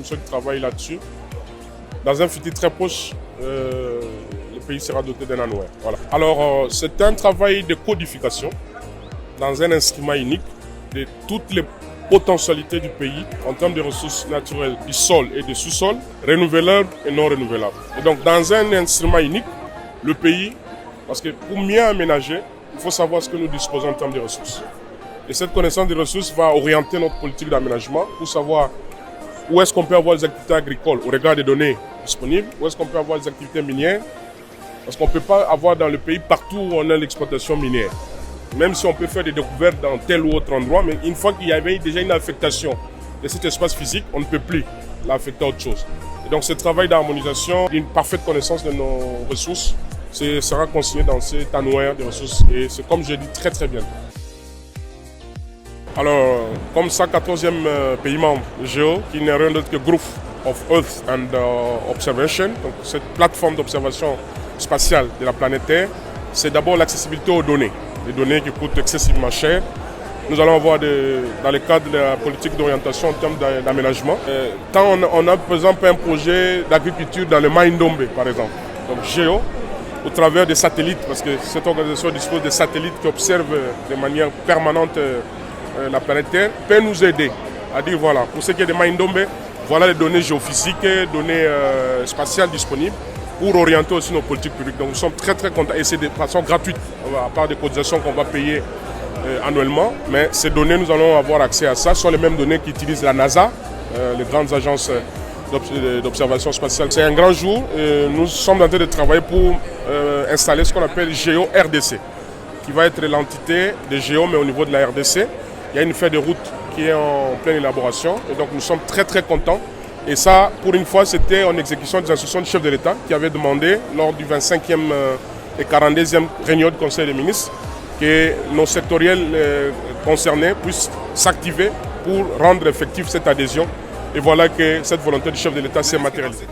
commission qui travaille là-dessus. Dans un futur très proche, le pays sera doté d'un annuaire. Voilà. Alors, c'est un travail de codification dans un instrument unique de toutes les potentialités du pays en termes de ressources naturelles du sol et du sous-sol, renouvelables et non renouvelables. Et donc, dans un instrument unique, le pays, parce que pour mieux aménager, il faut savoir ce que nous disposons en termes de ressources. Et cette connaissance des ressources va orienter notre politique d'aménagement pour savoir où est-ce qu'on peut avoir des activités agricoles au regard des données disponibles, où est-ce qu'on peut avoir des activités minières, parce qu'on ne peut pas avoir dans le pays partout où on a l'exploitation minière. Même si on peut faire des découvertes dans tel ou autre endroit, mais une fois qu'il y avait déjà une affectation de cet espace physique, on ne peut plus l'affecter à autre chose. Et donc ce travail d'harmonisation, d'une parfaite connaissance de nos ressources, sera consigné dans cet annuaire de ressources et c'est comme je dis très très bien. Alors, comme 114e pays membre de GEO, qui n'est rien d'autre que Group of Earth and Observation, donc cette plateforme d'observation spatiale de la planète Terre, c'est d'abord l'accessibilité aux données, des données qui coûtent excessivement cher. Nous allons avoir, dans le cadre de la politique d'orientation en termes d'aménagement, quand on a par exemple un projet d'agriculture dans le Maindombe, par exemple, donc GEO, au travers des satellites, parce que cette organisation dispose de satellites qui observent de manière permanente la planète Terre, peut nous aider à dire voilà, pour ce qui est de Maindombe, voilà les données géophysiques, données spatiales disponibles pour orienter aussi nos politiques publiques. Donc nous sommes très très contents et c'est de façon gratuite, à part des cotisations qu'on va payer annuellement, mais ces données, nous allons avoir accès à ça. Ce sont les mêmes données qu'utilisent la NASA, les grandes agences d'observation spatiale. C'est un grand jour et nous sommes en train de travailler pour installer ce qu'on appelle GEO RDC, qui va être l'entité de GEO mais au niveau de la RDC. Il y a une feuille de route qui est en pleine élaboration et donc nous sommes très très contents. Et ça, pour une fois, c'était en exécution des instructions du chef de l'État qui avait demandé lors du 25e et 42e réunion du Conseil des ministres que nos sectoriels concernés puissent s'activer pour rendre effective cette adhésion. Et voilà que cette volonté du chef de l'État s'est matérialisée.